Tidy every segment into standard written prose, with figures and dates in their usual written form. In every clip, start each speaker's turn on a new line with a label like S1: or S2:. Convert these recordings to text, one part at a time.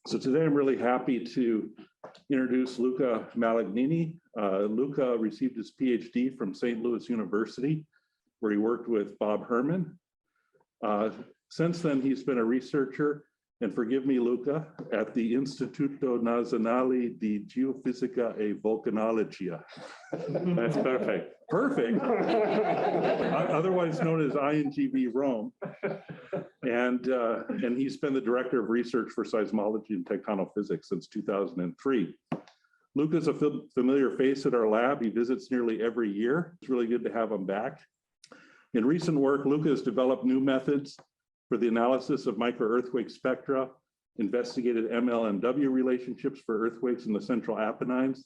S1: So today I'm really happy to introduce Luca Malagnini. Luca received his PhD from St. Louis University, where he worked with Bob Herman. Since then, he's been a researcher, and forgive me, Luca, at the Istituto Nazionale di Geofisica e Vulcanologia.
S2: That's perfect.
S1: Perfect. Otherwise known as INGV Rome. And he's been the director of research for seismology and tectonophysics since 2003. Luca's a familiar face at our lab. He visits nearly every year. It's really good to have him back. In recent work, Luca has developed new methods for the analysis of micro-earthquake spectra, investigated ML-MW relationships for earthquakes in the Central Apennines,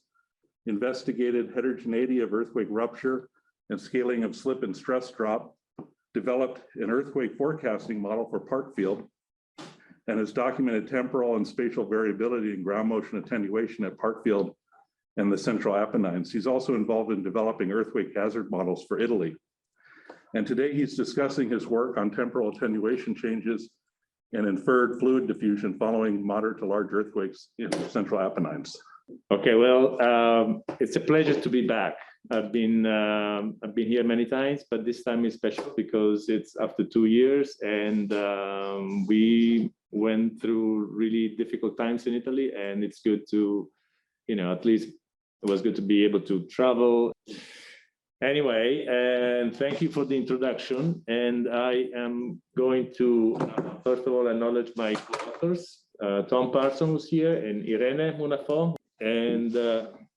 S1: investigated heterogeneity of earthquake rupture and scaling of slip and stress drop, developed an earthquake forecasting model for Parkfield, and has documented temporal and spatial variability in ground motion attenuation at Parkfield and the Central Apennines. He's also involved in developing earthquake hazard models for Italy. And today he's discussing his work on temporal attenuation changes and inferred fluid diffusion following moderate to large earthquakes in the Central Apennines.
S2: Okay, well, it's a pleasure to be back. I've been here many times, but this time is special because it's after 2 years, and we went through really difficult times in Italy, and it's good to, at least it was good to be able to travel. Anyway, and thank you for the introduction. And I am going to, first of all, acknowledge my co-authors, Tom Parsons, who's here, and Irene Munafo. And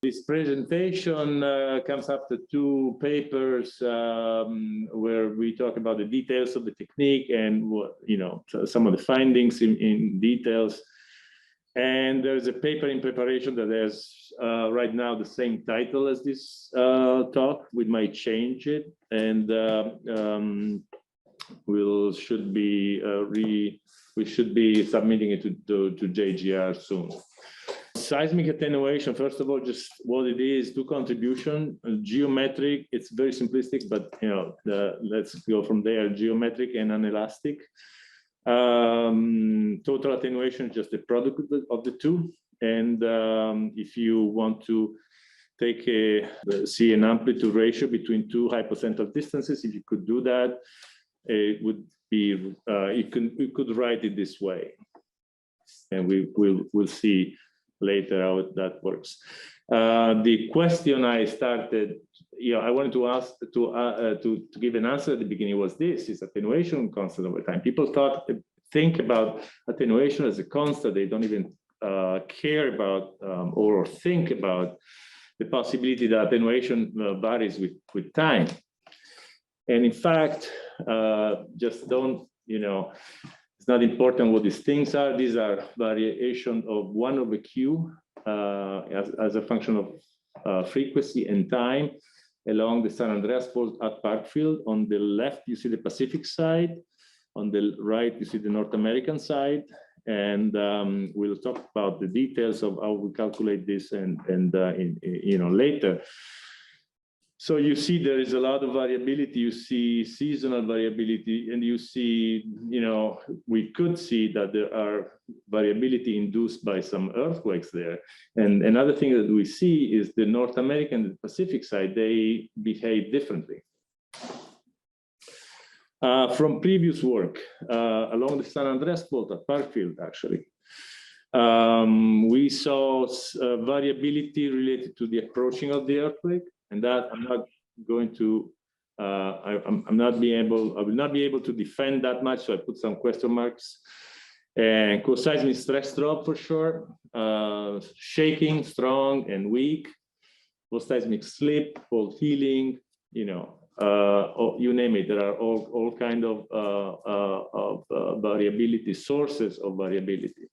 S2: this presentation comes after 2 papers where we talk about the details of the technique and some of the findings in details. And there's a paper in preparation that has right now the same title as this talk. We might change it, and we should be submitting it to JGR soon. Seismic attenuation, first of all, just what it is, 2 contribution, geometric, it's very simplistic, but let's go from there, geometric and anelastic. Total attenuation is just a product of the 2. And if you want to see an amplitude ratio between 2 hypocentral distances, if you could do that, it would be, you could write it this way. And we'll see later how that works. The question I started, I wanted to ask to give an answer at the beginning was this: is attenuation constant over time? People think about attenuation as a constant. They don't even care about or think about the possibility that attenuation varies with time. And in fact, just don't, it's not important what these things are. These are variation of 1 over Q as a function of frequency and time along the San Andreas Fault at Parkfield. On the left, you see the Pacific side. On the right, you see the North American side. And we'll talk about the details of how we calculate this and later. So you see there is a lot of variability. You see seasonal variability, and you see, we could see that there are variability induced by some earthquakes there. And another thing that we see is the North American and the Pacific side, they behave differently. From previous work along the San Andreas Fault at Parkfield, actually, we saw variability related to the approaching of the earthquake. And that I'm not going to, I will not be able to defend that much. So I put some question marks. And co-seismic stress drop for sure, shaking, strong and weak, post-seismic slip, fault healing, you name it. There are all kind of variability, sources of variability.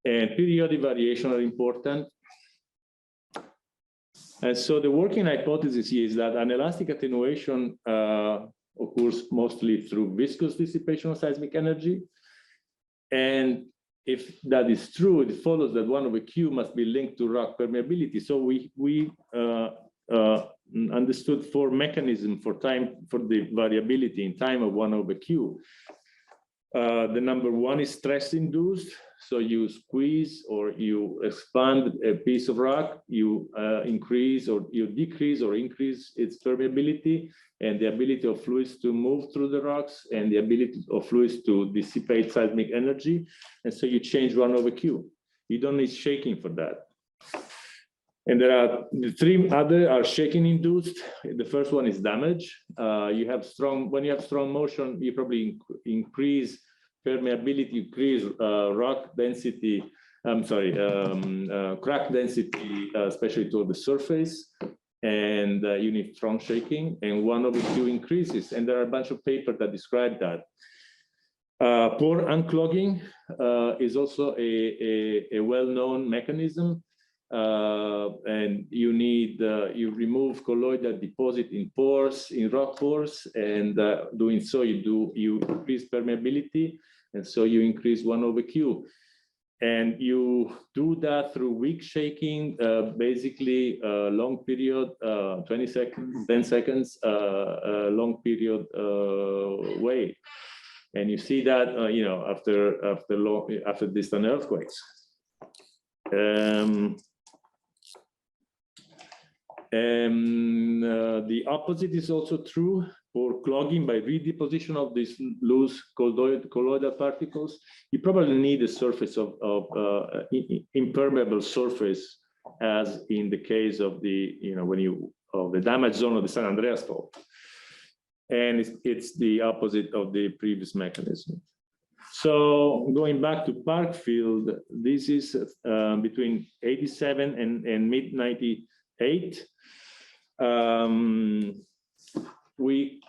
S2: And periodic variation are important. And so the working hypothesis here is that anelastic attenuation occurs mostly through viscous dissipation of seismic energy. And if that is true, it follows that 1 over Q must be linked to rock permeability. So we understood 4 mechanisms for the variability in time of 1 over Q. The number one is stress induced. So you squeeze or you expand a piece of rock, you increase or you decrease or increase its permeability and the ability of fluids to move through the rocks and the ability of fluids to dissipate seismic energy. And so you change 1/Q. You don't need shaking for that. And there are the three other are shaking induced. The first one is damage. When you have strong motion, you probably increase permeability, increase rock density, crack density, especially toward the surface. And you need strong shaking, and 1/Q increases. And there are a bunch of papers that describe that. Pore unclogging is also a well-known mechanism. And you remove colloidal deposit in pores, in rock pores, and doing so you increase permeability, and so you increase 1/Q. And you do that through weak shaking, basically long period, 20 seconds, 10 seconds, long period way. And you see that after distant earthquakes. The opposite is also true for clogging by redeposition of these loose colloidal particles. You probably need a surface of impermeable surface, as in the case of the the damage zone of the San Andreas fault. And it's the opposite of the previous mechanism. So going back to Parkfield, this is between 87 and mid 98. We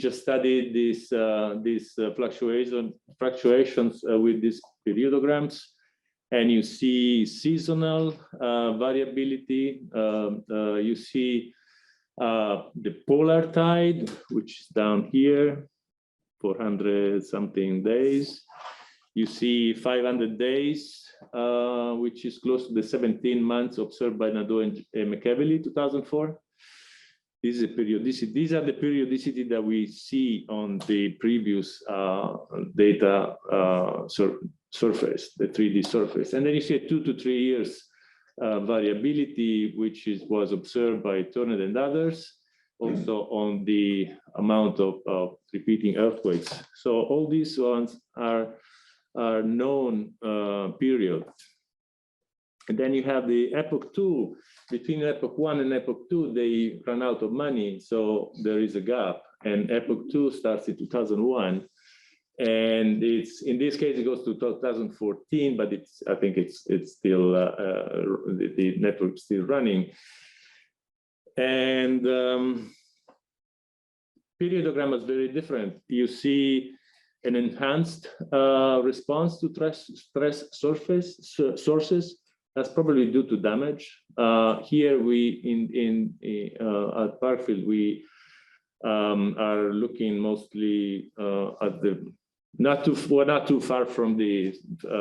S2: just studied these fluctuations with these periodograms, and you see seasonal variability. You see the polar tide, which is down here, 400 something days. You see 500 days, which is close to the 17 months observed by Nadeau and McEvely, 2004. This is a periodicity. These are the periodicity that we see on the previous data surface, the 3D surface. And then you see a 2 to 3 years variability, which was observed by Turner and others, also on the amount of repeating earthquakes. So all these ones are known period. And then you have the epoch 2. Between epoch 1 and epoch 2, they run out of money, so there is a gap. And epoch 2 starts in 2001, and in this case it goes to 2014, but I think it's still the network is still running. And periodogram is very different. You see an enhanced response to stress sources. That's probably due to damage. Here at Parkfield, we are looking mostly at we're not too far from the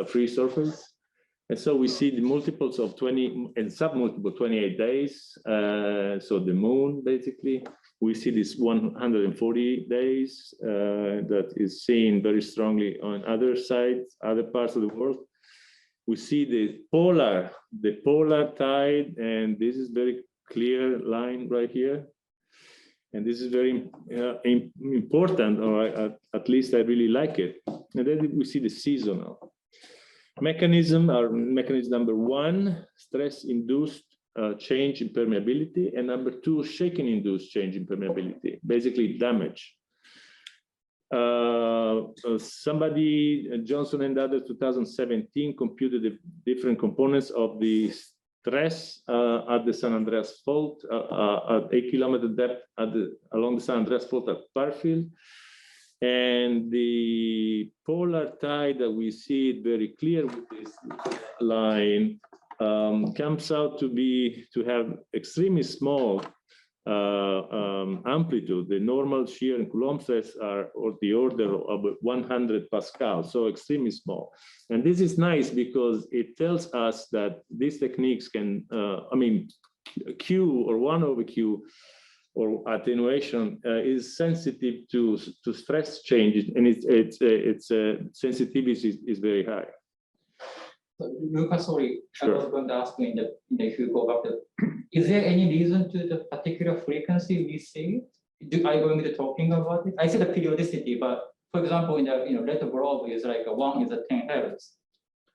S2: free surface. And so we see the multiples of 20 and submultiple 28 days. So the moon, basically, we see this 140 days that is seen very strongly on other sides, other parts of the world. We see the polar tide, and this is very clear line right here. And this is very important, or at least I really like it. And then we see the seasonal mechanism. Mechanism number 1, stress-induced change in permeability, and number 2, shaking-induced change in permeability, basically damage. Johnson and others, 2017, computed the different components of the stress at the San Andreas fault at 8 kilometer depth along the San Andreas fault at Parkfield. And the polar tide that we see it very clear with this line comes out to have extremely small amplitude. The normal shear in Coulomb stress are of the order of 100 Pascal, so extremely small. And this is nice because it tells us that these techniques can, Q or 1/Q or attenuation is sensitive to stress changes, and its sensitivity is very high.
S3: Lucas, sorry,
S2: Sure.
S3: I was going to ask you if you go back to, is there any reason to the particular frequency we see? Are you going to be talking about it? I see the periodicity, but for example, in the red globe is like one is a 10 hertz,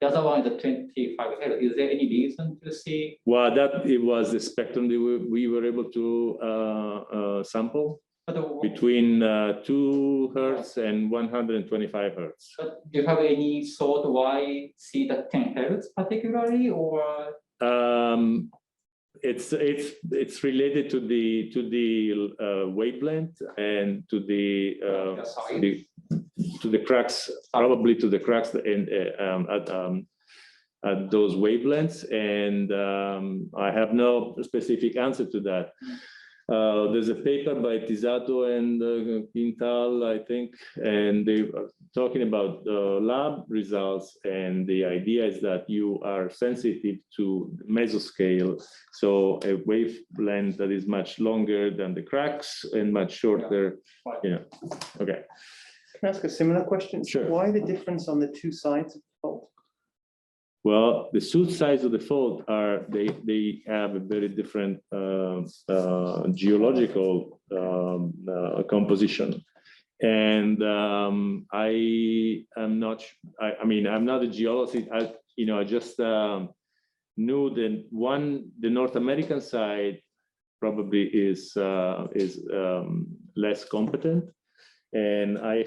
S3: the other one is a 25 hertz. Is there any reason to see?
S2: Well, it was the spectrum that we were able to sample between 2 hertz and 125 hertz.
S3: But do you have any thought why see the 10 hertz particularly, or?
S2: It's related to the wavelength and to the cracks, probably to the cracks at those wavelengths, and I have no specific answer to that. There's a paper by Tisato and Quintal, I think, and they are talking about lab results, and the idea is that you are sensitive to mesoscale, so a wavelength that is much longer than the cracks and much shorter, you know. Okay.
S4: Can I ask a similar question?
S2: Sure.
S4: Why the difference on the two sides of the fault?
S2: Well, the two sides of the fault are they have a very different geological composition, and I am not. I mean, I'm not a geologist. I just knew that the North American side probably is less competent, and I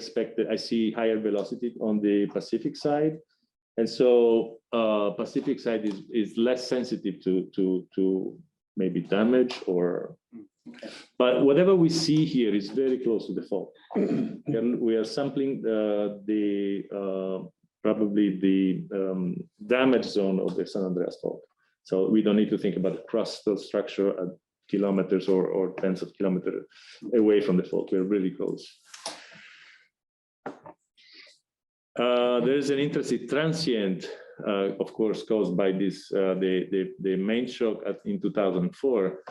S2: see higher velocity on the Pacific side. And so Pacific side is less sensitive to maybe damage or, but whatever we see here is very close to the fault. We are sampling probably the damage zone of the San Andreas fault. So we don't need to think about the crustal structure at kilometers or tens of kilometers away from the fault. We're really close. There is an interesting transient, of course, caused by this the main shock in 2004,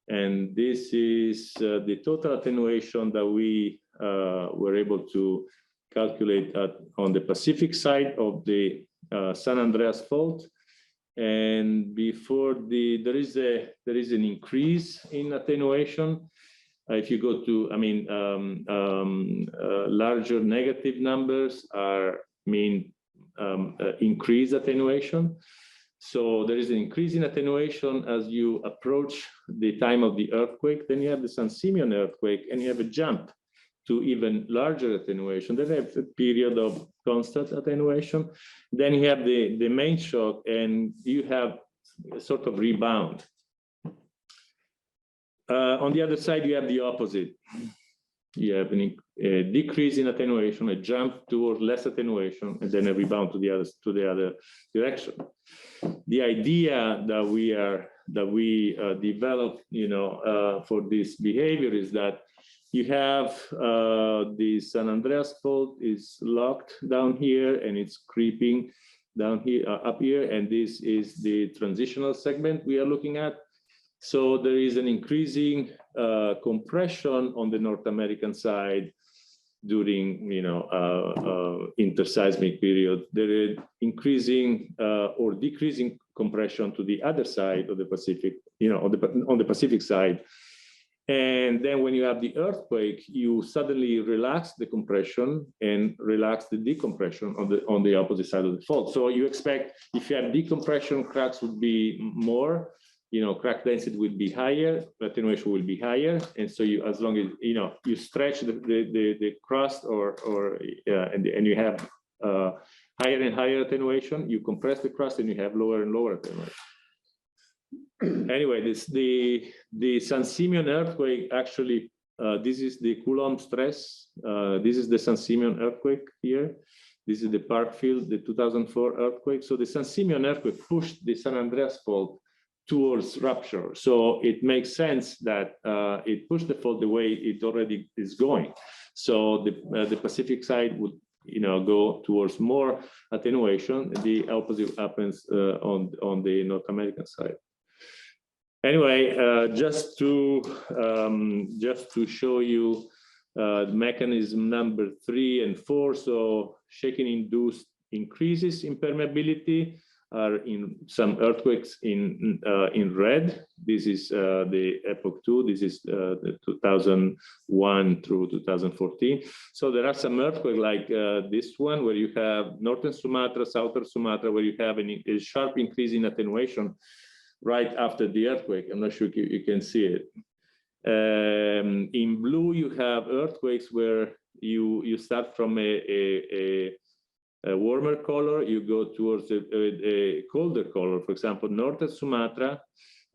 S2: and this is the total attenuation that we were able to calculate on the Pacific side of the San Andreas fault. And before there is an increase in attenuation. If you go to, larger negative numbers mean increased attenuation. So there is an increase in attenuation as you approach the time of the earthquake. Then you have the San Simeon earthquake, and you have a jump to even larger attenuation. Then you have a period of constant attenuation. Then you have the main shock, and you have a sort of rebound. On the other side, you have the opposite. You have a decrease in attenuation, a jump toward less attenuation, and then a rebound to the other direction. The idea that we developed, for this behavior is that you have the San Andreas fault is locked down here, and it's creeping down here, up here, and this is the transitional segment we are looking at. So there is an increasing compression on the North American side during, interseismic period. There is increasing or decreasing compression to the other side of the Pacific, on the Pacific side. And then when you have the earthquake, you suddenly relax the compression and relax the decompression on the opposite side of the fault. So you expect if you have decompression, cracks would be more. Crack density will be higher, attenuation will be higher, and so as long as you stretch the crust and you have higher and higher attenuation, you compress the crust and you have lower and lower attenuation. Anyway, the San Simeon earthquake actually this is the Coulomb stress. This is the San Simeon earthquake here. This is the Parkfield, the 2004 earthquake. So the San Simeon earthquake pushed the San Andreas fault towards rupture. So it makes sense that it pushed the fault the way it already is going. So the Pacific side would go towards more attenuation. The opposite happens on the North American side. Anyway, just to show you mechanism number 3 and 4. So shaking induced increases in permeability are in some earthquakes in red. This is the epoch 2. This is the 2001 through 2014. So there are some earthquakes like this one, where you have northern Sumatra, southern Sumatra, where you have a sharp increase in attenuation right after the earthquake. I'm not sure if you can see it. In blue, you have earthquakes where you start from a warmer color, you go towards a colder color. For example, northern Sumatra,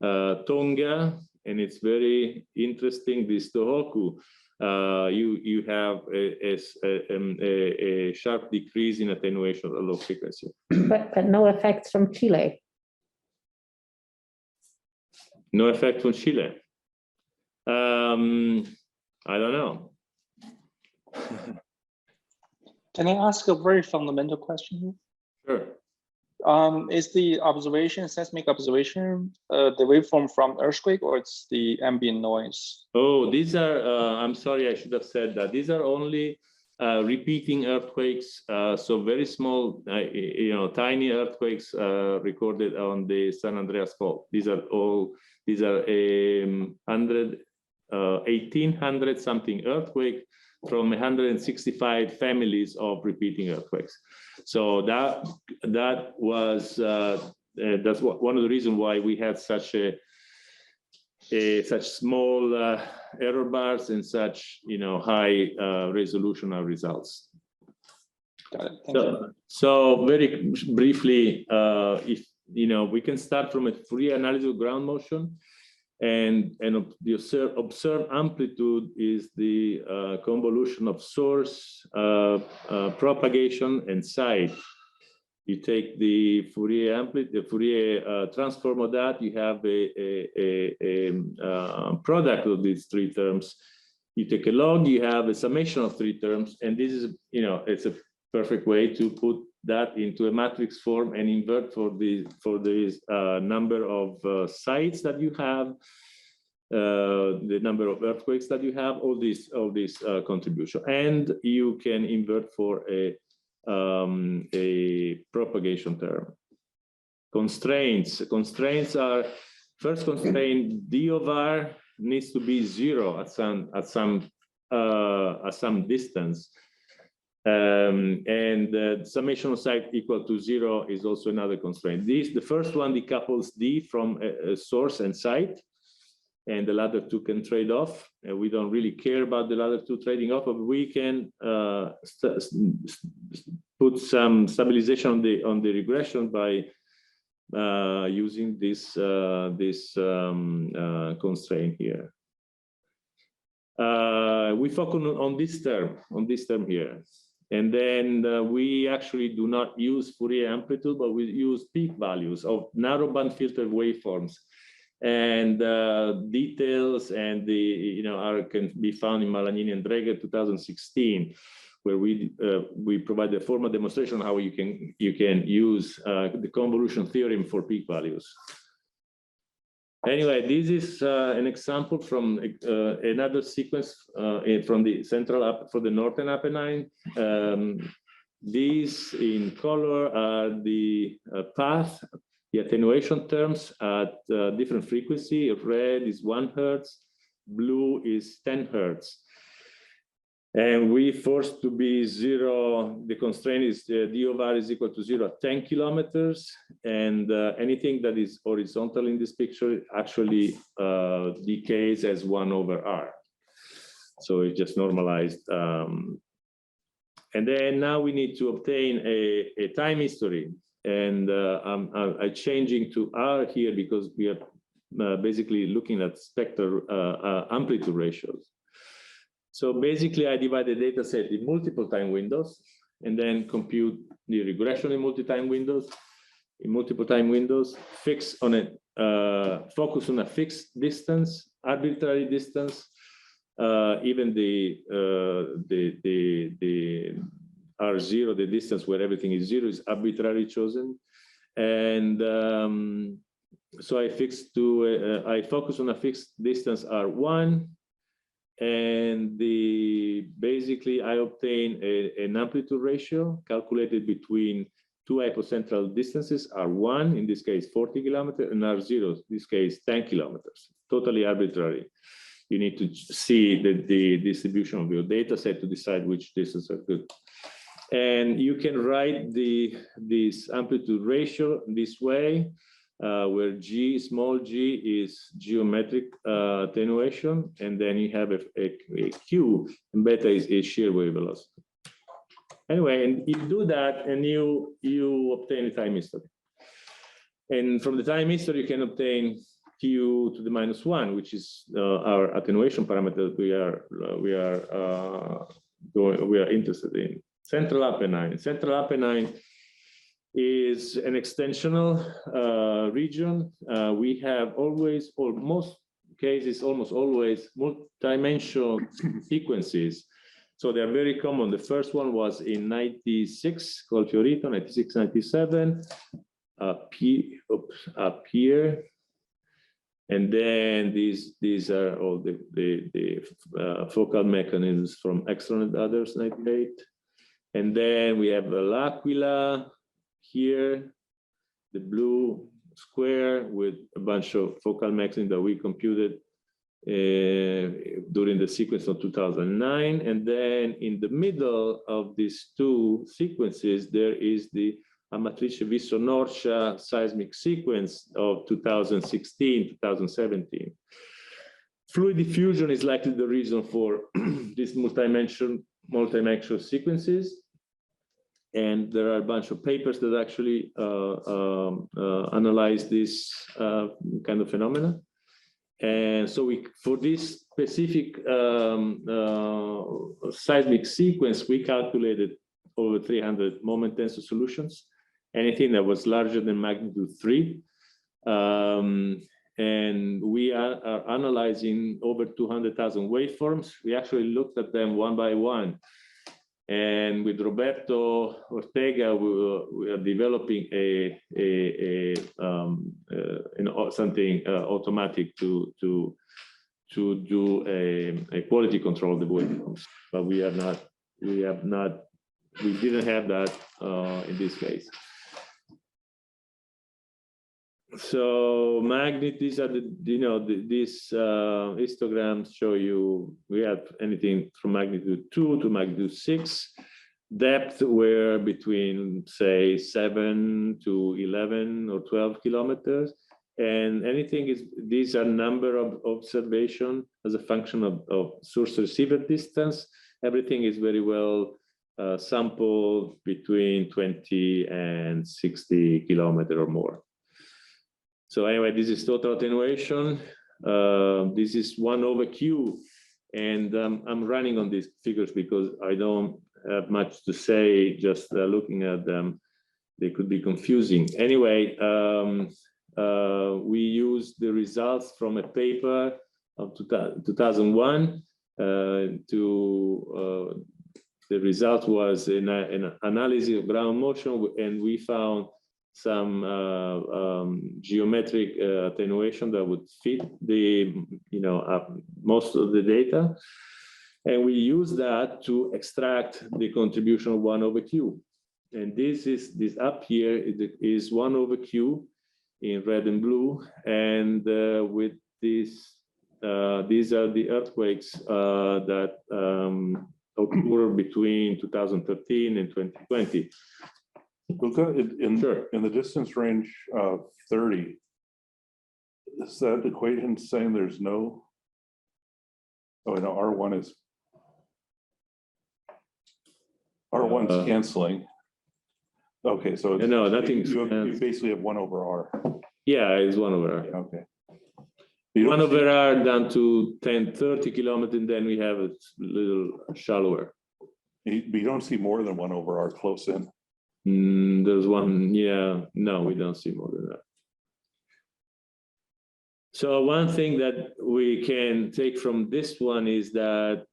S2: Tonga, and it's very interesting, this Tohoku. You have a sharp decrease in attenuation of low frequency.
S5: But no effects from Chile.
S2: No effect from Chile. I don't know.
S6: Can I ask a very fundamental question?
S2: Sure.
S6: Is the observation, seismic observation, the waveform from earthquake, or it's the ambient noise?
S2: Oh, these are, I'm sorry, I should have said that. These are only repeating earthquakes. So very small, tiny earthquakes recorded on the San Andreas Fault. These are 1800 something earthquake from 165 families of repeating earthquakes. So that was that's one of the reasons why we had such such small error bars and such high resolution of results.
S6: Got it. Thank you.
S2: So very briefly, if we can start from a Fourier analysis of ground motion. And the observed amplitude is the convolution of source, propagation, and site. You take the Fourier amplitude, the Fourier transform of that. You have a product of these three terms. You take a log. You have a summation of three terms, and this is it's a perfect way to put that into a matrix form and invert for this number of sites that you have, the number of earthquakes that you have, all this contribution, and you can invert for a propagation term. Constraints are first constraint: d of r needs to be 0 at some distance. And the summation of site equal to 0 is also another constraint. The first one decouples D from a source and site, and the latter two can trade off. And we don't really care about the latter two trading off, but we can put some stabilization on the regression by using this constraint here. We focus on this term here. And then we actually do not use Fourier amplitude, but we use peak values of narrowband filtered waveforms. And details and can be found in Malagnini and Dreger 2016, where we provide a formal demonstration how you can use the convolution theorem for peak values. Anyway, this is an example from another sequence from the for the Northern Apennine. These in color are the path, the attenuation terms at different frequency. Red is 1 Hertz, blue is 10 Hertz. And we forced to be 0. The constraint is d of r is equal to 0 at 10 kilometers. And anything that is horizontal in this picture actually decays as 1 over r. So it just normalized. And then now we need to obtain a time history. And I'm changing to r here because we are basically looking at spectral amplitude ratios. So basically, I divide the data set in multiple time windows and then compute the regression in multi-time windows. In multiple time windows, focus on a fixed distance, arbitrary distance. Even the R0, the distance where everything is 0, is arbitrarily chosen. And So I fixed to, I focus on a fixed distance R1, and basically I obtain an amplitude ratio calculated between two hypocentral distances, R1, in this case 40 kilometers, and R0, in this case 10 kilometers, totally arbitrary. You need to see the distribution of your data set to decide which distances are good. And you can write this amplitude ratio this way, where G, small g, is geometric attenuation, and then you have a Q, and beta is shear wave velocity. Anyway, and you do that, and you obtain a time history. And from the time history, you can obtain Q to the -1, which is our attenuation parameter we are interested in. Central Apennine. Central Apennine is an extensional region. We have always, or most cases, almost always, multi-dimensional sequences. So they're very common. The first one was in 96, called Fiorito, 96, 97, up here. And then these are all the focal mechanisms from Extron and others, 98. And then we have L'Aquila here, the blue square with a bunch of focal mechanisms that we computed during the sequence of 2009. And then in the middle of these two sequences, there is the Amatrice Visso-Norcia seismic sequence of 2016, 2017. Fluid diffusion is likely the reason for these multi-dimensional sequences. And there are a bunch of papers that actually analyze this kind of phenomena. And so for this specific seismic sequence, we calculated over 300 moment tensor solutions, anything that was larger than magnitude 3. And we are analyzing over 200,000 waveforms. We actually looked at them one by one. And with Roberto Ortega, we are developing something automatic to do a quality control of the waveforms. But we didn't have that in this case. So these are these histograms show you we have anything from magnitude 2 to magnitude 6. Depth were between, say, 7 to 11 or 12 kilometers. And these are number of observation as a function of source receiver distance. Everything is very well sampled between 20 and 60 kilometers or more. So anyway, this is total attenuation. This is 1 over Q. And I'm running on these figures because I don't have much to say, just looking at them. They could be confusing. Anyway, we used the results from a paper of 2001 the result was an analysis of ground motion, and we found some geometric attenuation that would fit the most of the data, and we use that to extract the contribution of 1 over Q. And this up here is 1 over Q in red and blue, and with this, these are the earthquakes that occurred between 2013 and 2020.
S1: Luca, in the distance range of 30, is that equation saying there's no? Oh, no, R1's canceling. Okay, so it's,
S2: no, nothing.
S1: You basically have 1 over R.
S2: Yeah, it's 1 over R.
S1: Okay.
S2: 1 over R down to 30 kilometers, and then we have a little shallower.
S1: But you don't see more than 1 over R close in.
S2: There's one, yeah, no, we don't see more than that. So one thing that we can take from this one is that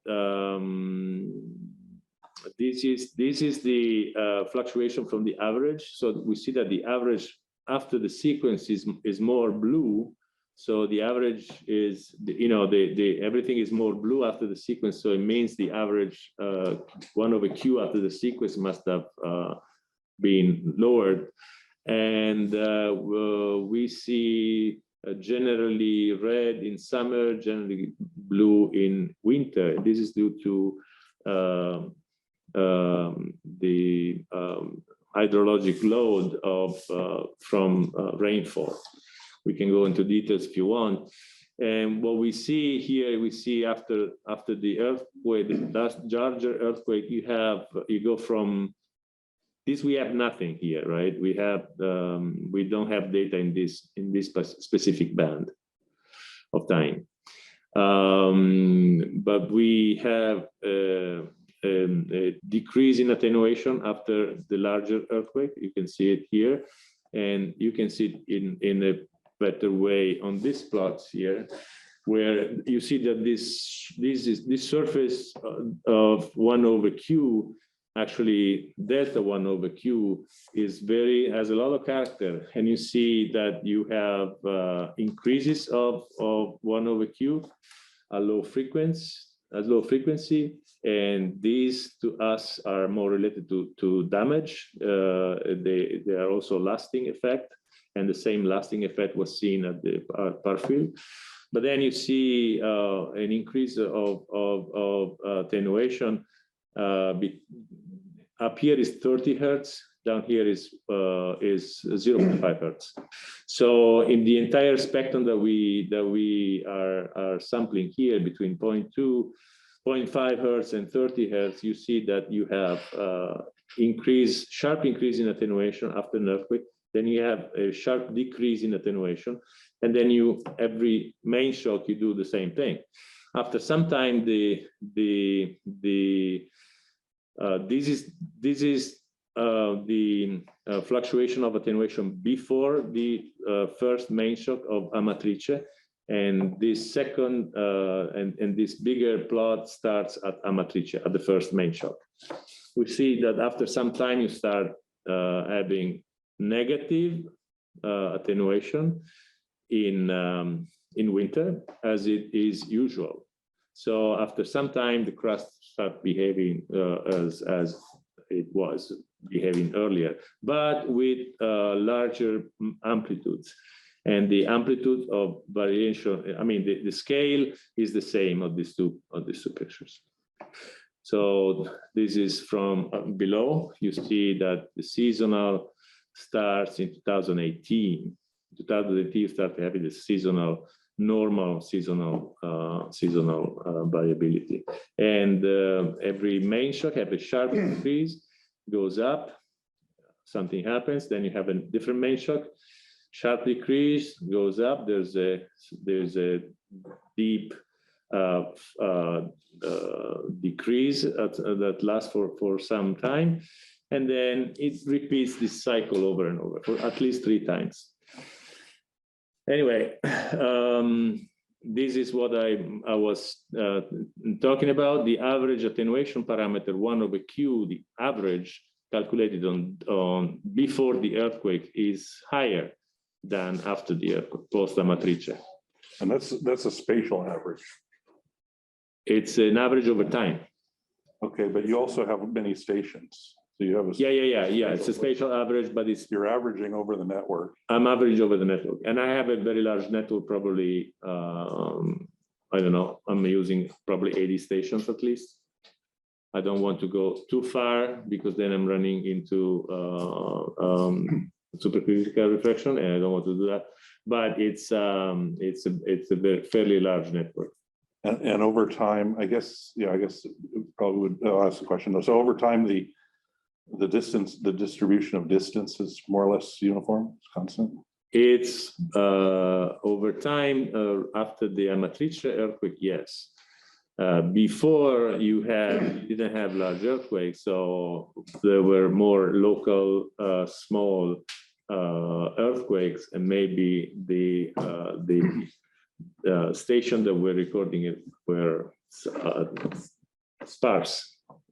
S2: this is the fluctuation from the average. So we see that the average after the sequence is more blue. So the average is, everything is more blue after the sequence. So it means the average 1/q after the sequence must have been lowered. And we see generally red in summer, generally blue in winter. This is due to the hydrologic load from rainfall. We can go into details if you want. And what we see here, we see after the earthquake, the last larger earthquake, you go from this. We have nothing here, right? We don't have data in this specific band of time, but we have a decrease in attenuation after the larger earthquake. You can see it here, and you can see it in a better way on these plots here, where you see that this surface of 1/q, actually delta 1/q has a lot of character, and you see that you have increases of 1/q at low frequency, and these to us are more related to damage. They are also lasting effect, and the same lasting effect was seen at the Parfield. But then you see an increase of attenuation. Up here is 30 hertz, down here is 0.5 hertz. So in the entire spectrum that we are sampling here between 0.2, 0.5 hertz and 30 hertz, you see that you have sharp increase in attenuation after an earthquake. Then you have a sharp decrease in attenuation, and then every main shock you do the same thing. After some time, this is the fluctuation of attenuation before the first main shock of Amatrice, and this second and this bigger plot starts at Amatrice at the first main shock. We see that after some time you start having negative attenuation in winter, as it is usual. So after some time, the crust start behaving as it was behaving earlier, but with larger amplitudes. And the amplitude of variation, the scale is the same of these two pictures. So this is from below. You see that the seasonal starts in 2018. 2018 started having the normal seasonal variability, and every main shock have a sharp increase, goes up, something happens, then you have a different main shock, sharp decrease, goes up, there's a deep decrease that lasts for some time, and then it repeats this cycle over and over for at least 3 times. Anyway, this is what I was talking about. The average attenuation parameter 1/q, the average calculated on before the earthquake, is higher than after the earthquake, post Amatrice.
S1: And that's a spatial average.
S2: It's an average over time.
S1: Okay, but you also have many stations. So you have a
S2: Yeah. It's a spatial average, but
S1: you're averaging over the network.
S2: I'm average over the network, and I have a very large network. Probably, I don't know. I'm using probably 80 stations at least. I don't want to go too far because then I'm running into supercritical reflection, and I don't want to do that. But it's a very fairly large network.
S1: And over time, I guess probably would. I'll ask the question though. So over time, the distribution of distance is more or less uniform, it's constant?
S2: It's over time after the Amatrice earthquake, yes. Before you didn't have large earthquakes, so there were more local small earthquakes, and maybe the station that we're recording it were sparse.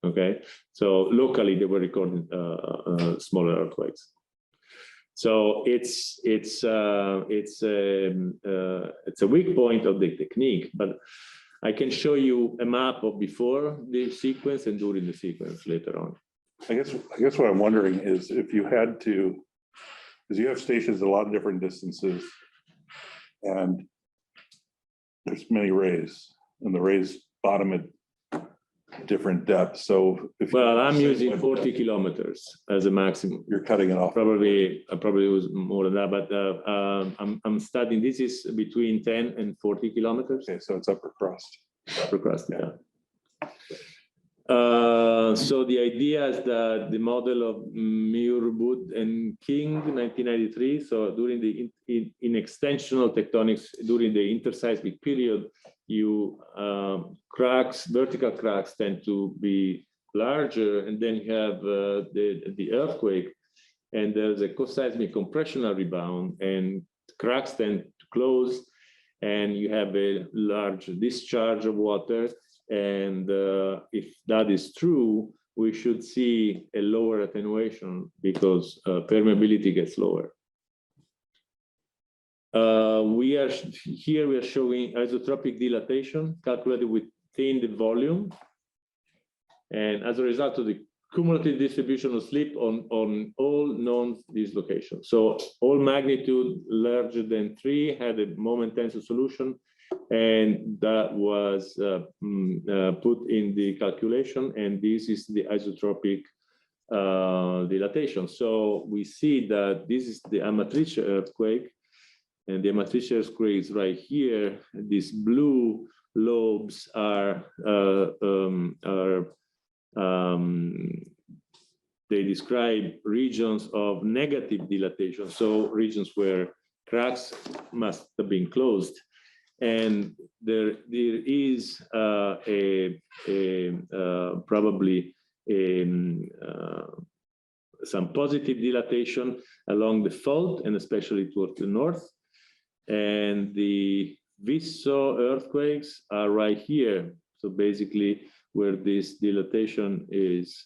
S2: Okay, so locally they were recording smaller earthquakes. So it's a weak point of the technique, but I can show you a map of before the sequence and during the sequence later on.
S1: I guess what I'm wondering is if you had to, because you have stations at a lot of different distances and there's many rays and the rays bottom at different depths. So if
S2: Well, I'm using 40 kilometers as a maximum.
S1: you're cutting it off.
S2: Probably, I probably was more than that, but I'm studying. This is between 10 and 40 kilometers
S1: Okay, so it's upper crust.
S2: per crust. Yeah. So the idea is that the model of Muir, Wood, and King, 1993. So during the in extensional tectonics during the interseismic period, you vertical cracks tend to be larger, and then you have the earthquake, and there's a coseismic compressional rebound, and cracks tend to close, and you have a large discharge of water. And if that is true, we should see a lower attenuation because permeability gets lower. We are showing isotropic dilatation calculated within the volume. And as a result of the cumulative distribution of slip on all known dislocations. So all magnitude larger than 3 had a moment tensor solution, and that was put in the calculation, and this is the isotropic dilatation. So we see that this is the Amatrice earthquake, and the Amatrice earthquake is right here. These blue lobes they describe regions of negative dilatation, so regions where cracks must have been closed. And there is probably some positive dilatation along the fault, and especially towards the north. And the Visso earthquakes are right here. So basically where this dilatation is.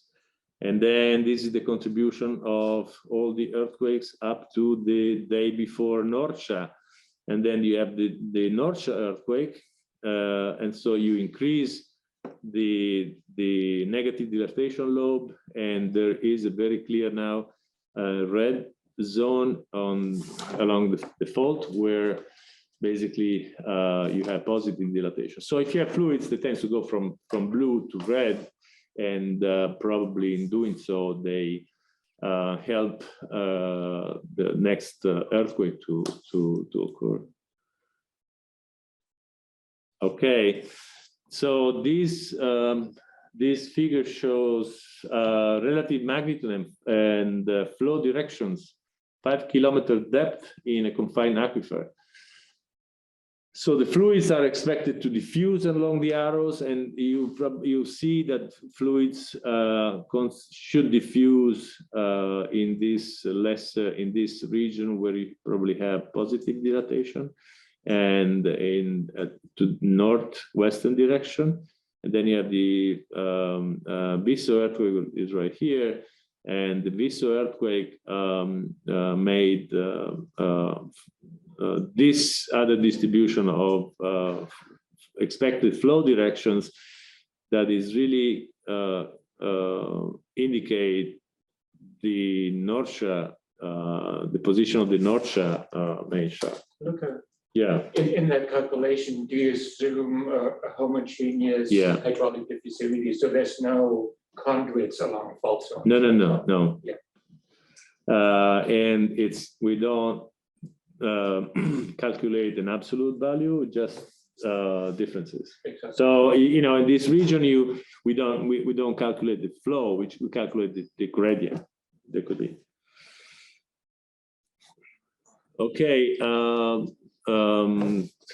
S2: And then this is the contribution of all the earthquakes up to the day before Norcia. And then you have the Norcia earthquake. And so you increase the negative dilatation lobe, and there is a very clear now red zone along the fault where basically you have positive dilatation. So if you have fluids, they tend to go from blue to red, and probably in doing so, they help the next earthquake to occur. Okay, so this figure shows relative magnitude and flow directions, 5 kilometer depth in a confined aquifer. So the fluids are expected to diffuse along the arrows, and you see that fluids should diffuse in this region where you probably have positive dilatation, and to northwestern direction. And then you have the Visso earthquake is right here, and the Visso earthquake made this other distribution of expected flow directions that is really indicate the Norcia, the position of the Norcia main shaft.
S7: Okay.
S2: Yeah.
S7: In that calculation, do you assume a homogeneous hydraulic diffusivity? So there's no conduits along fault zones?
S2: No.
S7: Yeah.
S2: And we don't calculate an absolute value, just differences.
S7: Exactly.
S2: So in this region, we don't calculate the flow, which we calculate the gradient. There could be. Okay.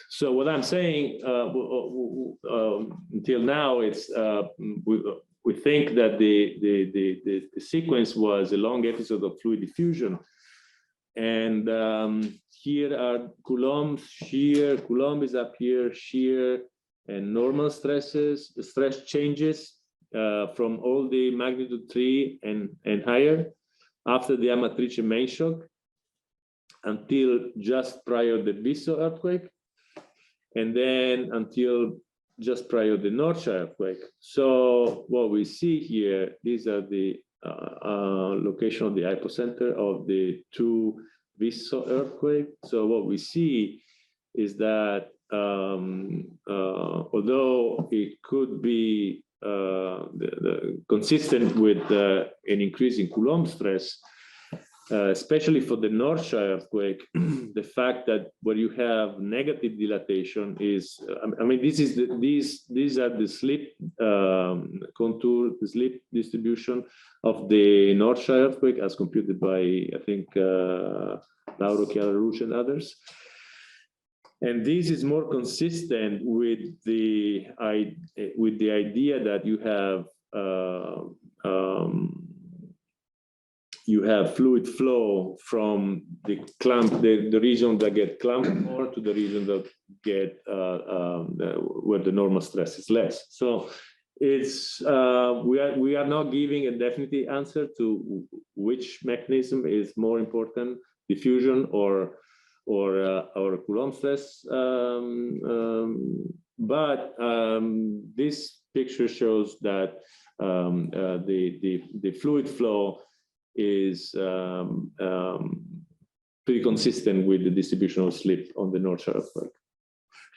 S2: So what I'm saying until now, it's we think that the sequence was a long episode of fluid diffusion. And here are Coulomb's shear. Coulomb is up here, shear and normal stress changes from all the magnitude 3 and higher after the Amatrice main shock. until just prior the Viso earthquake, and then until just prior the Norcia earthquake. So what we see here, these are the location of the epicenter of the two Viso earthquake. So what we see is that although it could be consistent with an increase in Coulomb stress, especially for the Norcia earthquake, the fact that where you have negative dilatation is, I mean, these are the slip contour, the slip distribution of the Norcia earthquake as computed by, I think, Lauro Chiararucci and others. And this is more consistent with the idea that you have fluid flow from the region that get clamped more to the region that get where the normal stress is less. So it's we are not giving a definite answer to which mechanism is more important, diffusion or Coulomb stress, but this picture shows that the fluid flow is pretty consistent with the distribution of slip on the Norcia earthquake.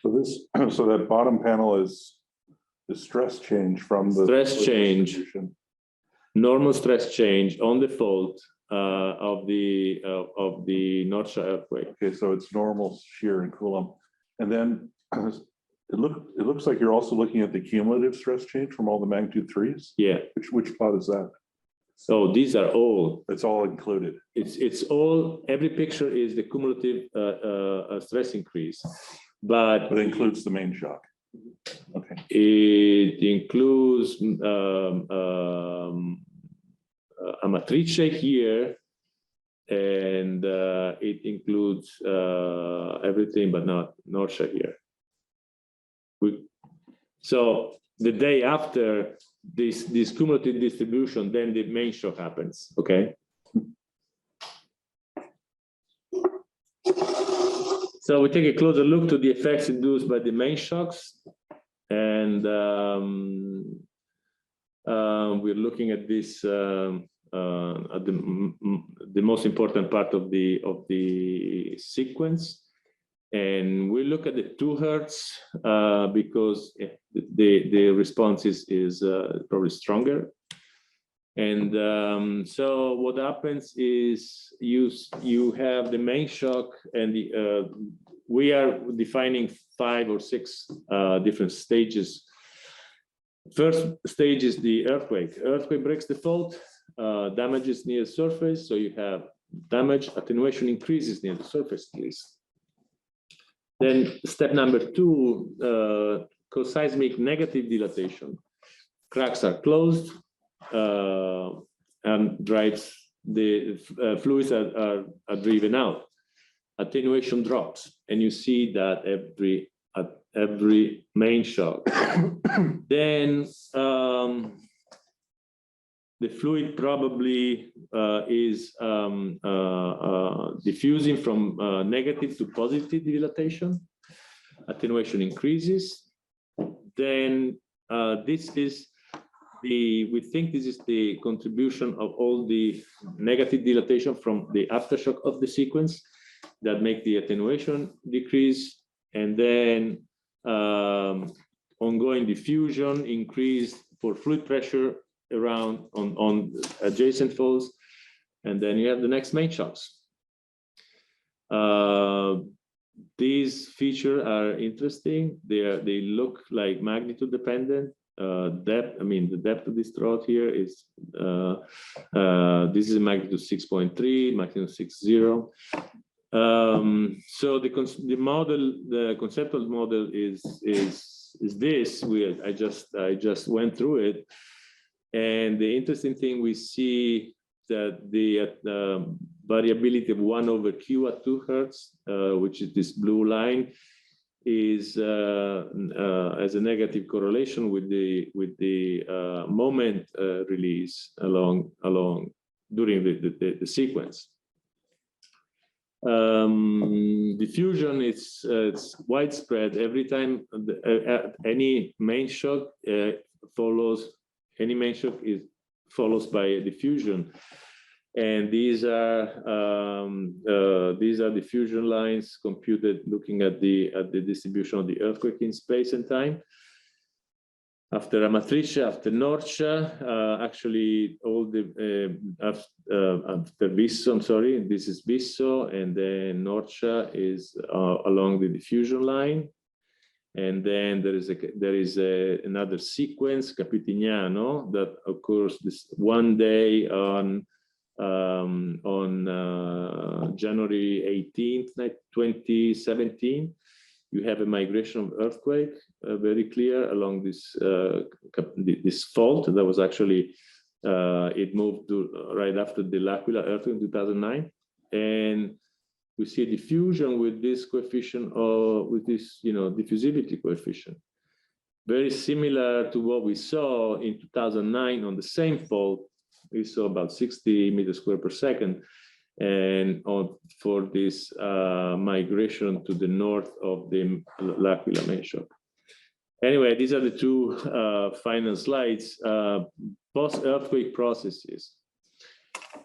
S1: So that bottom panel is the stress change from the
S2: Stress change.
S1: distribution.
S2: Normal stress change on the fault of the Norcia earthquake.
S1: Okay, so it's normal shear in Coulomb. And then it looks like you're also looking at the cumulative stress change from all the magnitude threes.
S2: Yeah.
S1: Which plot is that?
S2: So these are all.
S1: It's all included.
S2: It's all. Every picture is the cumulative stress increase, but
S1: But it includes the main shock. Okay.
S2: it includes Amatrice here, and it includes everything but not Norcia here. So the day after this cumulative distribution, then the main shock happens, okay? So we take a closer look to the effects induced by the main shocks, and we're looking at this at the most important part of the sequence, and we look at the 2 Hertz because the response is probably stronger. And so what happens is you have the main shock, and we are defining 5 or 6 different stages. First stage is the earthquake. Earthquake breaks the fault, damages near the surface, so you have damage, attenuation increases near the surface at least. Then step number 2, co-seismic negative dilatation. Cracks are closed, and drives the fluids are driven out. Attenuation drops, and you see that at every main shock. Then the fluid probably is diffusing from negative to positive dilatation. Attenuation increases. Then we think this is the contribution of all the negative dilatation from the aftershock of the sequence that make the attenuation decrease, and then ongoing diffusion increase for fluid pressure around on adjacent faults, and then you have the next main shocks. These features are interesting. They look like magnitude dependent. Depth, I mean, the depth of this drought here is this is a magnitude 6.3, magnitude 6.0. So the model, the conceptual model is this. I just went through it, and the interesting thing, we see that the variability of 1/q at 2 Hertz, which is this blue line, is as a negative correlation with the moment release along during the sequence. Diffusion, it's widespread. Every time any main shock follows, any main shock is follows by a diffusion. And these are diffusion lines computed looking at the distribution of the earthquake in space and time. After Amatrice, after Norcia, actually all the after Visso, I'm sorry, this is Visso, and then Norcia is along the diffusion line, and then there is another sequence, Capitignano, that occurs this one day on January 18th, 2017. You have a migration of earthquake, very clear along this this fault that was actually it moved to right after the L'Aquila earthquake in 2009, and we see a diffusion with this coefficient or with this diffusivity coefficient, very similar to what we saw in 2009 on the same fault. We saw about 60 meters square per second. And for this migration to the north of the L'Aquila main shock. Anyway, these are the two final slides. Post-earthquake processes,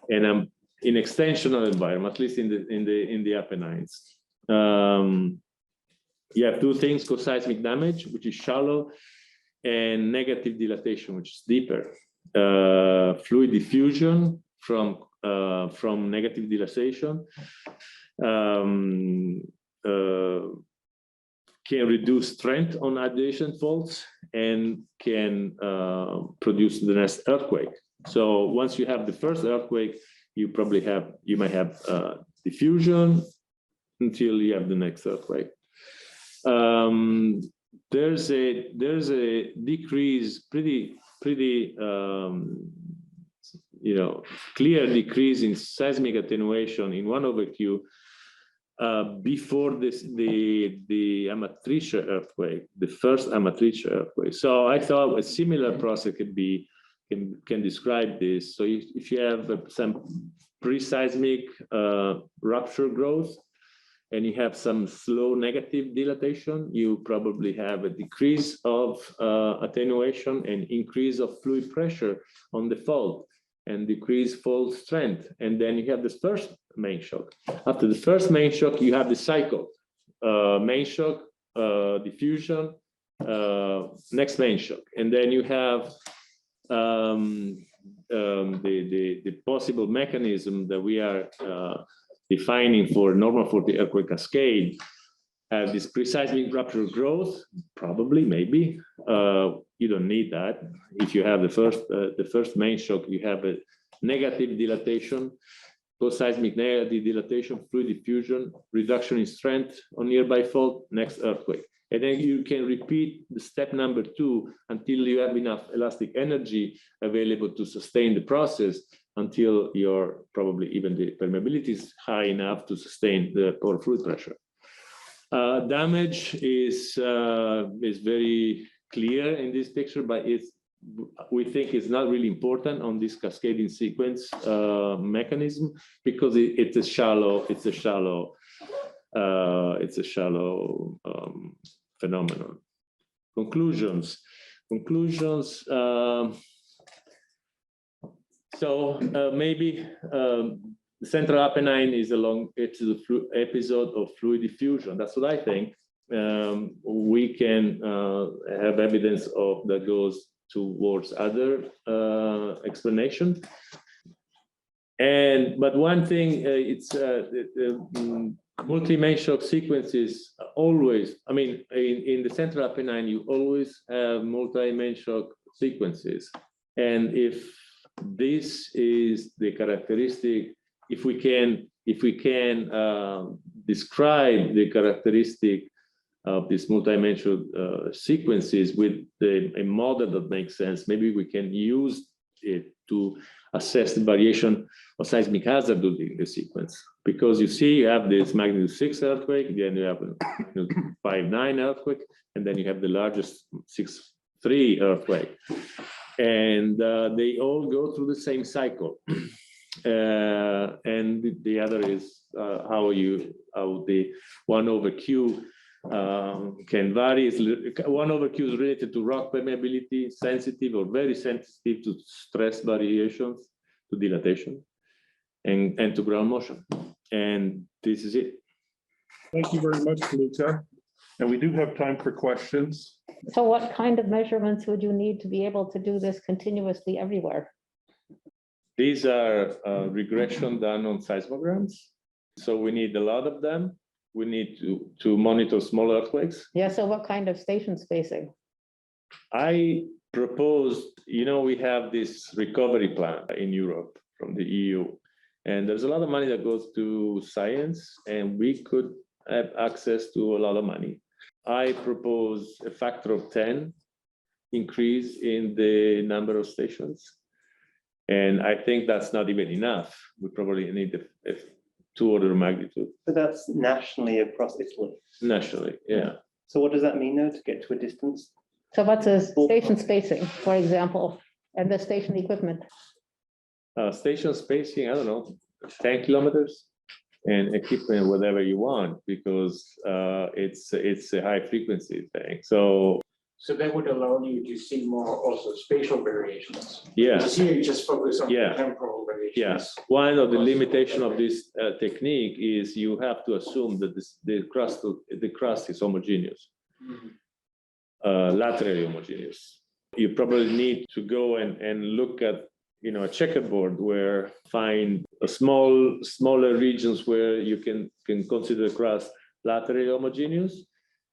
S2: and in extensional environment, at least in the Apennines. You have two things: co-seismic damage, which is shallow, and negative dilatation, which is deeper. Fluid diffusion from negative dilatation can reduce strength on adjacent faults and can produce the next earthquake. So once you have the first earthquake, you might have diffusion until you have the next earthquake. There's a decrease, pretty clear decrease in seismic attenuation in 1/Q before the Amatrice earthquake, the first Amatrice earthquake. So I thought a similar process can describe this. So if you have some pre-seismic rupture growth and you have some slow negative dilatation, you probably have a decrease of attenuation and increase of fluid pressure on the fault and decrease fault strength. And then you have this first main shock. After the first main shock, you have the cycle. Main shock, diffusion, next main shock. And then you have the possible mechanism that we are defining for normal for the earthquake cascade. This pre-seismic rupture growth, probably, maybe. You don't need that. If you have the first main shock, you have a negative dilatation, post-seismic negative dilatation, fluid diffusion, reduction in strength on nearby fault, next earthquake. And then you can repeat the step number 2 until you have enough elastic energy available to sustain the process, until your probably even the permeability is high enough to sustain the pore fluid pressure. Damage is very clear in this picture, but we think it's not really important on this cascading sequence mechanism, because it's a shallow phenomenon. Conclusions. Maybe the Central Apennine is a long episode of fluid diffusion. That's what I think. We can have evidence of that goes towards other explanation. But one thing, it's multi-main shock sequences always. I mean, in the Central Apennine, you always have multi-main shock sequences, and if this is the characteristic, if we can describe the characteristic of these multi-dimensional sequences with a model that makes sense, maybe we can use it to assess the variation of seismic hazard during the sequence. Because you see, you have this magnitude 6 earthquake, then you have a 5.9 earthquake, and then you have the largest 6.3 earthquake. And they all go through the same cycle. And the other is how the 1/q can vary. 1/q is related to rock permeability, sensitive or very sensitive to stress variations, to dilatation, and to ground motion. And this is it.
S1: Thank you very much, Luca. And we do have time for questions.
S5: So what kind of measurements would you need to be able to do this continuously everywhere?
S2: These are regression done on seismograms. So we need a lot of them. We need to monitor small earthquakes.
S5: Yeah, so what kind of station spacing?
S2: I proposed, we have this recovery plan in Europe from the EU, and there's a lot of money that goes to science, and we could have access to a lot of money. I propose a factor of 10 increase in the number of stations. And I think that's not even enough. We probably need a 2 order of magnitude
S4: But that's nationally across Italy.
S2: nationally. Yeah.
S4: So what does that mean though, to get to a distance?
S5: So what's a station spacing, for example, and the station equipment?
S2: Station spacing, I don't know, 10 kilometers, and equipment whatever you want, because it's a high frequency thing.
S7: So that would allow you to see more also spatial variations.
S2: Yeah.
S7: Because here you just focus on
S2: Yeah.
S7: temporal variations.
S2: Yes, one of the limitation of this technique is you have to assume that the crust is homogeneous,
S7: Mhm.
S2: laterally homogeneous. You probably need to go and look at a checkerboard where find smaller regions where you can consider crust laterally homogeneous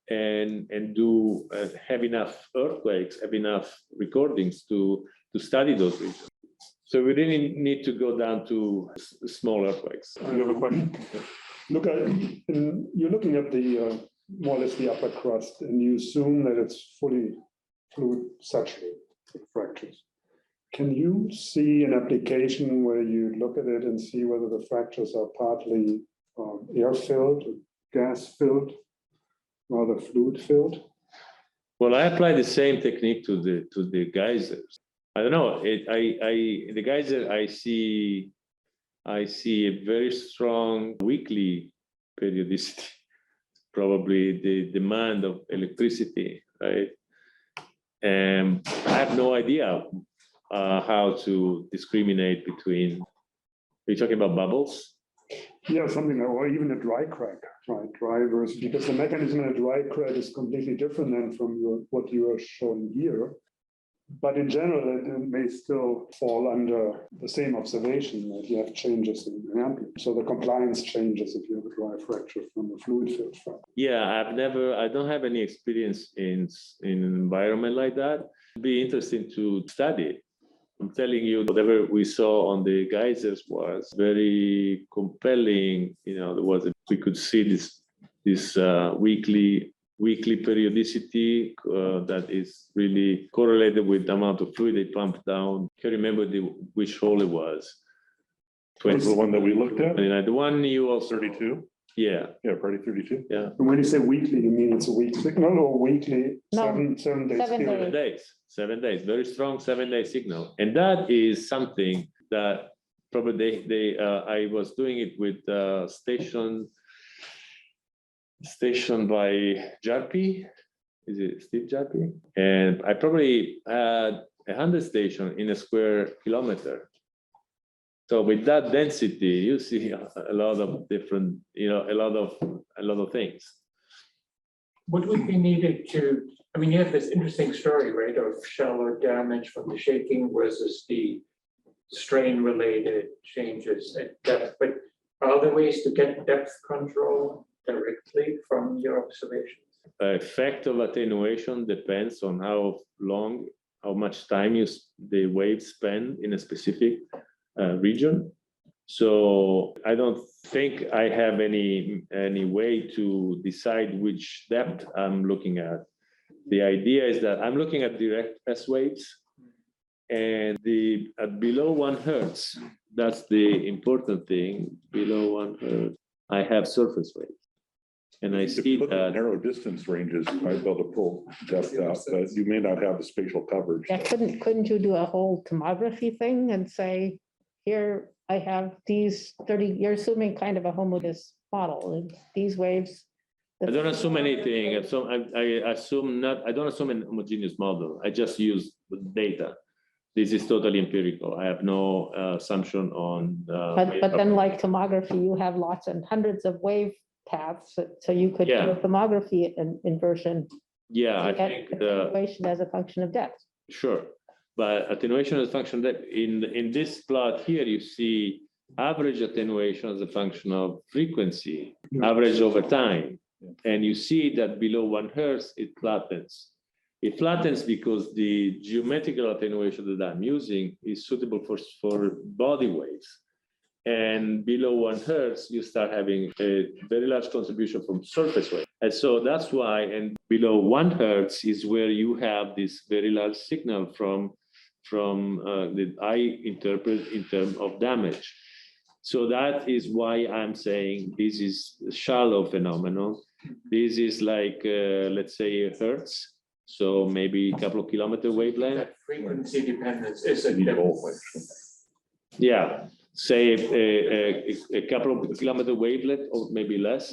S2: and do have enough earthquakes, have enough recordings to study those regions. So we really need to go down to small earthquakes.
S1: You have a question?
S8: Look at, you're looking at the more or less the upper crust, and you assume that it's fully fluid saturated with fractures. Can you see an application where you look at it and see whether the fractures are partly air filled, gas filled, rather fluid filled?
S2: Well, I apply the same technique to the geysers. I don't know. The geyser I see a very strong weekly periodicity. Probably the demand of electricity, right? And I have no idea how to discriminate between. Are you talking about bubbles?
S8: Yeah, something like, or even a dry crack, right? Dry versus, because the mechanism in a dry crack is completely different than from what you are showing here. But in general, it may still fall under the same observation that you have changes in amplitude. So the compliance changes if you have a dry fracture from a fluid filled fracture.
S2: Yeah, I don't have any experience in an environment like that. It'd be interesting to study it. I'm telling you, whatever we saw on the geysers was very compelling. We could see this weekly periodicity that is really correlated with the amount of fluid they pump down. I can't remember which hole it was.
S1: Was the one that we looked at?
S2: The one you also.
S1: 32?
S2: Yeah.
S1: Yeah, probably 32.
S2: Yeah.
S8: And when you say weekly, you mean it's a week signal or weekly,
S5: No,
S8: 7 days?
S5: 7
S8: period?
S2: 7 days, very strong 7-day signal. And that is something that probably I was doing it with station by Jarpi. Is it Steve Jarpi? And I probably had 100 stations in a square kilometer. So with that density, you see a lot of different, a lot of things.
S7: What would be needed you have this interesting story, right, of shallow damage from the shaking versus the strain-related changes at depth. But are there ways to get depth control directly from your observations?
S2: The effect of attenuation depends on how much time the waves spend in a specific region. So I don't think I have any way to decide which depth I'm looking at. The idea is that I'm looking at direct S waves, and at below 1 hertz, that's the important thing. Below 1 hertz, I have surface waves. And I
S1: If
S2: see
S1: you look at
S2: that.
S1: narrow distance ranges, you might be able to pull depth out, but you may not have the spatial coverage.
S5: Yeah, couldn't you do a whole tomography thing and say, here, I have these 30, you're assuming kind of a homogeneous model, and these waves.
S2: I don't assume anything. I assume not. I don't assume an homogeneous model. I just use data. This is totally empirical. I have no assumption on.
S5: But then like tomography, you have lots and hundreds of wave paths, so you could do
S2: Yeah.
S5: a tomography inversion.
S2: Yeah, I
S5: to get
S2: think
S5: attenuation as a function of depth.
S2: sure. But attenuation as a function that in this plot here, you see average attenuation as a function of frequency, average over time. And you see that below 1 Hertz, it flattens. It flattens because the geometrical attenuation that I'm using is suitable for body waves. And below 1 Hertz, you start having a very large contribution from surface wave. And so that's why, and below 1 Hertz is where you have this very large signal from that I interpret in terms of damage. So that is why I'm saying this is a shallow phenomenon. This is like, let's say, a Hertz. So maybe a couple of kilometer wavelength.
S7: That frequency dependence is a
S1: Need
S7: difference.
S1: both, actually.
S2: Yeah, say a couple of kilometer wavelength or maybe less.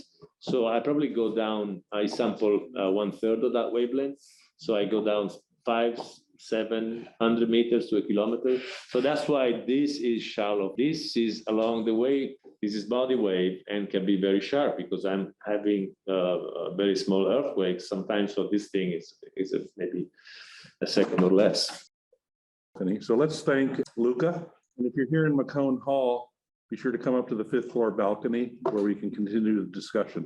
S2: So I probably go down, I sample 1/3 of that wavelength. So I go down 500-700 meters to a kilometer. So that's why this is shallow. This is along the way, this is body wave and can be very sharp because I'm having a very small earthquakes sometimes. So this thing is maybe a second or less.
S1: So let's thank Luca. And if you're here in Macone Hall, be sure to come up to the 5th floor balcony where we can continue the discussion.